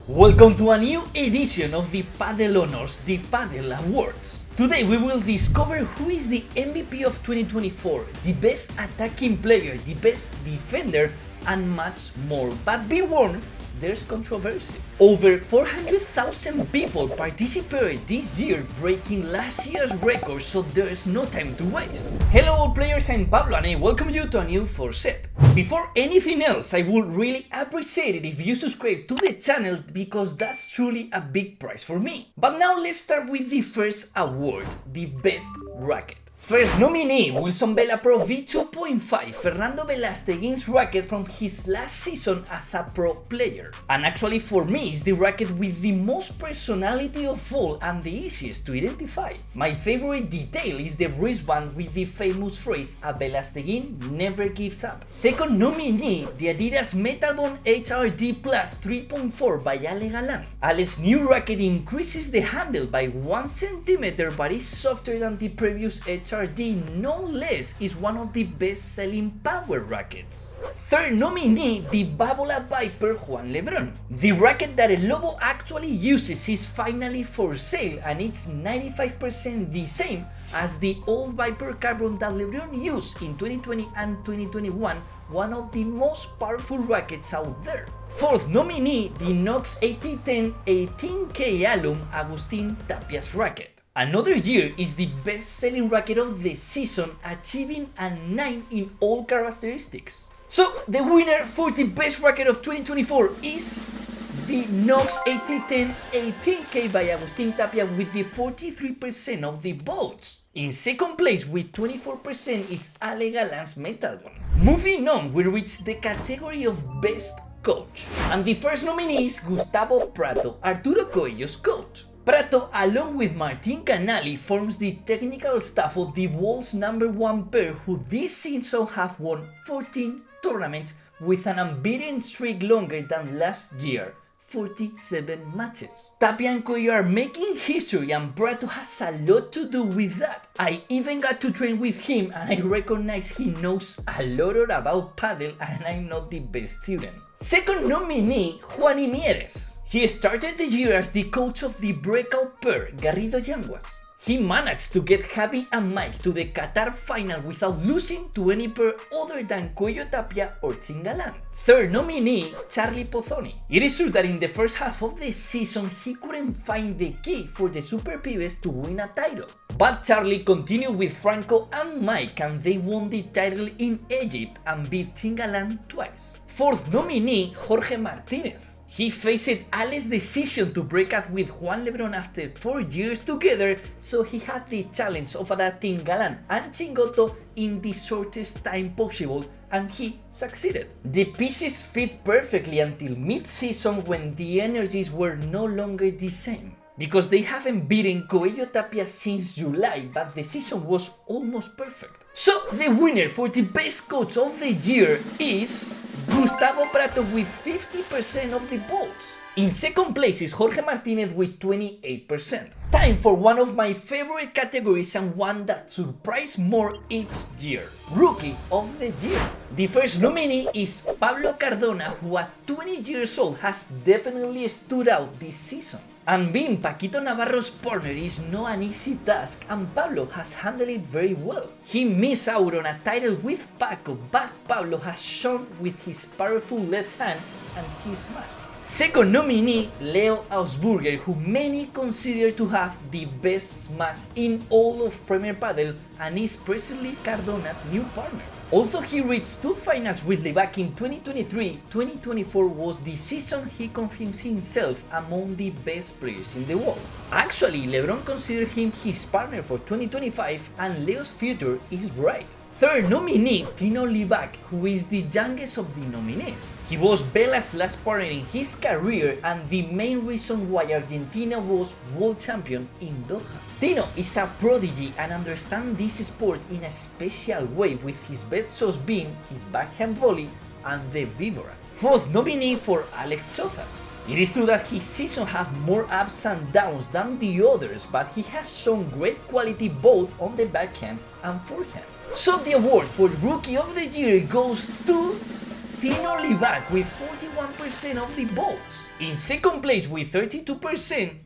Welcome to a new edition of the Padel Honors, the Padel Awards. Today we will discover who is the MVP of 2024, the best attacking player, the best defender, and much more. But be warned, there's controversy. Over 400,000 people participated this year, breaking last year's record, so there's no time to waste. Hello all players, I'm Pablo and I welcome you to a new 4Set. Before anything else, I would really appreciate it if you subscribe to the channel because that's truly a big prize for me. But now let's start with the first award, the best racket. First nominee, Wilson Vela Pro V2.5, Fernando Velasteguin's racket from his last season as a pro player. And actually for me, it's the racket with the most personality of all and the easiest to identify. My favorite detail is the wristband with the famous phrase, "A Velasteguin never gives up." Second nominee, the Adidas Metalbone HRD Plus 3.4 by Ale Galan. Ale's new racket increases the handle by 1 centimeter but is softer than the previous HRD, no less, is one of the best-selling power rackets. Third nominee, the Babolat Viper Juan Lebron. The racket that El Lobo actually uses is finally for sale and it's 95% the same as the old Viper Carbon that Lebron used in 2020 and 2021, one of the most powerful rackets out there. Fourth nominee, the Nox 8010 18K alum Agustin Tapia's racket. Another year is the best-selling racket of the season, achieving a 9 in all characteristics. So the winner for the best racket of 2024 is the Nox 8010 18K by Agustin Tapia with the 43% of the votes. In second place with 24% is Ale Galan's Metalbone. Moving on, we reach the category of best coach. And the first nominee is Gustavo Prato, Arturo Coelho's coach. Prato, along with Martin Canali, forms the technical staff of the world's #1 pair who this season have won 14 tournaments with an unbeaten streak longer than last year, 47 matches. Tapia and Coelho are making history and Prato has a lot to do with that. I even got to train with him and I recognize he knows a lot about paddle and I'm not the best student. Second nominee, Juan Mieres. He started the year as the coach of the breakout pair, Garrido Yanguas. He managed to get Javi and Mike to the Qatar final without losing to any pair other than Coelho Tapia or Chingalan. Third nominee, Charlie Pozzoni. It is true that in the first half of the season he couldn't find the key for the Super Pibes to win a title. But Charlie continued with Franco and Mike and they won the title in Egypt and beat Chingalan twice. Fourth nominee, Jorge Martinez. He faced Ale's decision to break up with Juan Lebron after 4 years together, so he had the challenge of adapting Galan and Chingoto in the shortest time possible, and he succeeded. The pieces fit perfectly until mid-season when the energies were no longer the same. Because they haven't beaten Coelho Tapia since July, but the season was almost perfect. So the winner for the best coach of the year is Gustavo Prato with 50% of the votes. In second place is Jorge Martinez with 28%. Time for one of my favorite categories and one that surprised more each year. Rookie of the Year. The first nominee is Pablo Cardona, who at 20 years old has definitely stood out this season. And being Paquito Navarro's partner is not an easy task and Pablo has handled it very well. He missed out on a title with Paco, but Pablo has shown with his powerful left hand and his smash. Second nominee, Leo Ausburger, who many consider to have the best smash in all of Premier Padel and is presently Cardona's new partner. Although he reached 2 finals with Levac in 2023, 2024 was the season he confirmed himself among the best players in the world. Actually, LeBron considered him his partner for 2025 and Leo's future is bright. Third nominee, Tino Levac, who is the youngest of the nominees. He was Vela's last partner in his career and the main reason why Argentina was world champion in Doha. Tino is a prodigy and understands this sport in a special way, with his best sauce being his backhand volley and the Vibora. Fourth nominee for Alex Sozas. It is true that his season had more ups and downs than the others, but he has shown great quality both on the backhand and forehand. So the award for Rookie of the Year goes to Tino Libac with 41% of the votes. In second place with 32%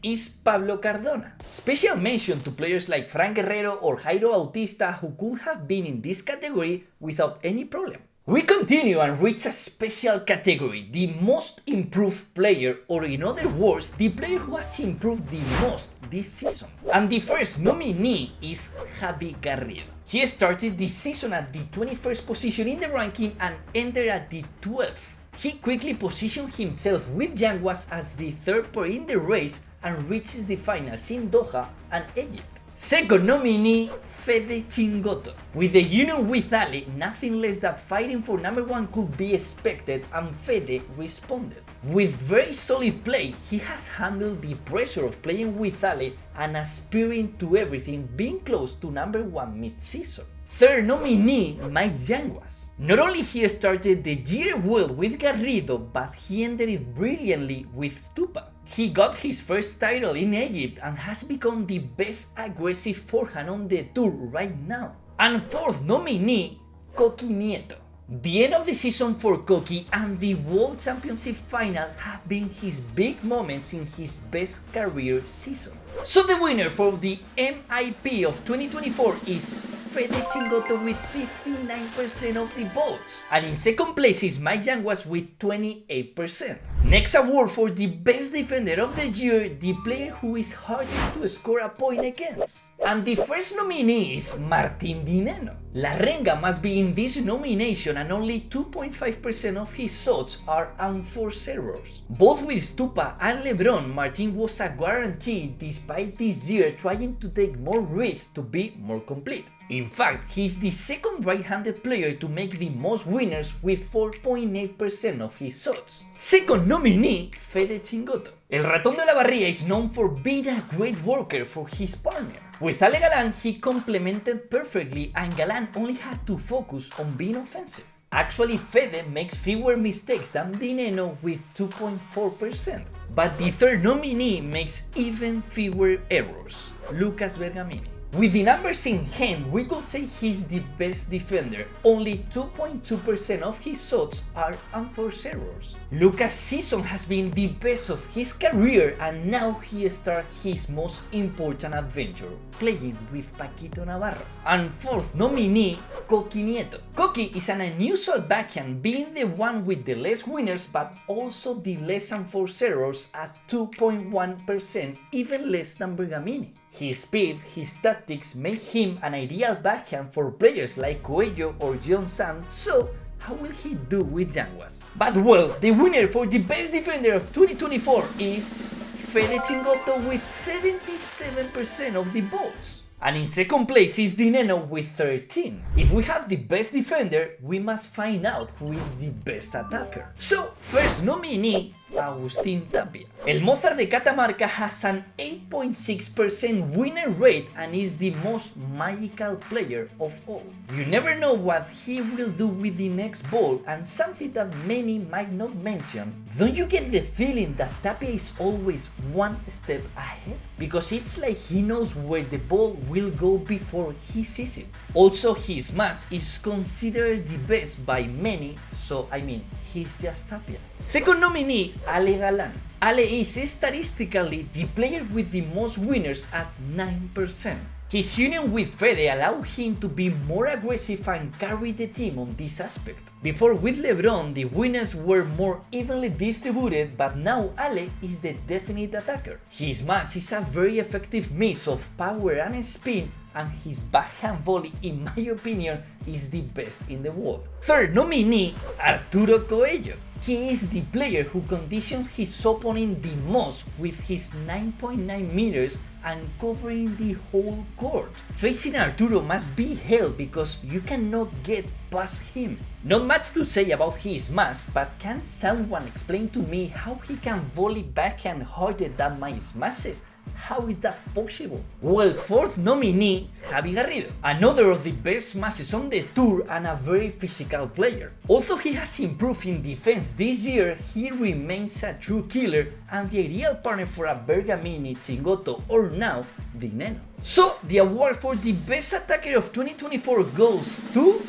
is Pablo Cardona. Special mention to players like Fran Guerrero or Jairo Bautista who could have been in this category without any problem. We continue and reach a special category, the most improved player, or in other words, the player who has improved the most this season. And the first nominee is Javi Garrido. He started this season at the 21st position in the ranking and ended at the 12th. He quickly positioned himself with Yanguas as the third player in the race and reaches the finals in Doha and Egypt. Second nominee, Fede Chingoto. With the union with Ale, nothing less than fighting for number one could be expected, and Fede responded. With very solid play, he has handled the pressure of playing with Ale and aspiring to everything, being close to number one mid-season. Third nominee, Mike Yanguas. Not only he started the year well with Garrido, but he ended it brilliantly with Stupa. He got his first title in Egypt and has become the best aggressive forehand on the tour right now. And fourth nominee, Coqui Nieto. The end of the season for Coqui and the World Championship final have been his big moments in his best career season. So the winner for the MIP of 2024 is Fede Chingoto with 59% of the votes, and in second place is Mike Yanguas with 28%. Next award for the best defender of the year, the player who is hardest to score a point against. And the first nominee is Martín Dineno. La Renga must be in this nomination and only 2.5% of his shots are unforced errors. Both with Stupa and LeBron, Martín was a guarantee despite this year trying to take more risks to be more complete. In fact, he's the second right-handed player to make the most winners with 4.8% of his shots. Second nominee, Fede Chingoto. El Ratón de la Barría is known for being a great worker for his partner. With Ale Galán, he complemented perfectly and Galán only had to focus on being offensive. Actually, Fede makes fewer mistakes than Dineno with 2.4%. But the third nominee makes even fewer errors, Lucas Bergamini. With the numbers in hand, we could say he's the best defender. Only 2.2% of his shots are unforced errors. Lucas' season has been the best of his career and now he starts his most important adventure, playing with Paquito Navarro. And fourth nominee, Coqui Nieto. Coqui is an unusual backhand, being the one with the less winners but also the less unforced errors at 2.1%, even less than Bergamini. His speed, his tactics make him an ideal backhand for players like Coelho or John Sand, so how will he do with Yanguas? But well, the winner for the best defender of 2024 is Fede Chingoto with 77% of the votes. And in second place is Dineno with 13. If we have the best defender, we must find out who is the best attacker. So, first nominee, Agustín Tapia. El Mozart de Catamarca has an 8.6% winner rate and is the most magical player of all. You never know what he will do with the next ball, and something that many might not mention. Don't you get the feeling that Tapia is always one step ahead? Because it's like he knows where the ball will go before he sees it. Also, his mass is considered the best by many, so I mean, he's just Tapia. Second nominee, Ale Galán. Ale is statistically the player with the most winners at 9%. His union with Fede allowed him to be more aggressive and carry the team on this aspect. Before with LeBron, the winners were more evenly distributed, but now Ale is the definite attacker. His mass is a very effective mix of power and spin, and his backhand volley, in my opinion, is the best in the world. Third nominee, Arturo Coelho. He is the player who conditions his opponent the most with his 9.9 meters and covering the whole court. Facing Arturo must be hell because you cannot get past him. Not much to say about his mass, but can someone explain to me how he can volley backhand harder than my smashes? How is that possible? Well, fourth nominee, Javi Garrido, another of the best masses on the tour and a very physical player. Although he has improved in defense this year, he remains a true killer and the ideal partner for a Bergamini, Chingoto or now Dineno. So the award for the best attacker of 2024 goes to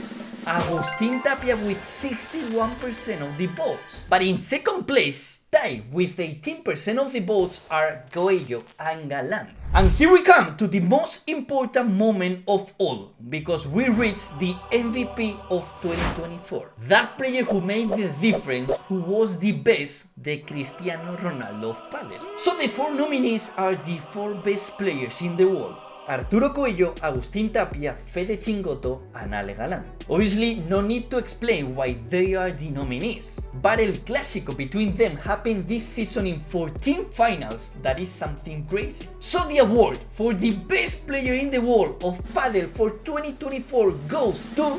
Agustin Tapia with 61% of the votes. But in second place, tied with 18% of the votes, are Coello and Galan. And here we come to the most important moment of all, because we reached the MVP of 2024. That player who made the difference, who was the best, the Cristiano Ronaldo of Padel. So the 4 nominees are the 4 best players in the world: Arturo Coello, Agustin Tapia, Fede Chingoto, and Ale Galan. Obviously, no need to explain why they are the nominees. But El Clásico between them happened this season in 14 finals. That is something crazy. So the award for the best player in the world of Padel for 2024 goes to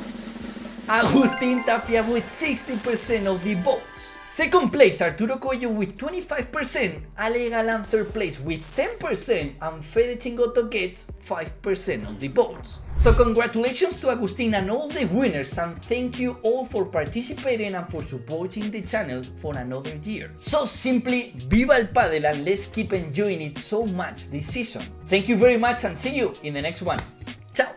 Agustin Tapia with 60% of the votes. Second place, Arturo Coello with 25%, Ale Galan third place with 10%, and Fede Chingoto gets 5% of the votes. So congratulations to Agustin and all the winners, and thank you all for participating and for supporting the channel for another year. So simply, viva el Padel, and let's keep enjoying it so much this season. Thank you very much, and see you in the next one. Ciao!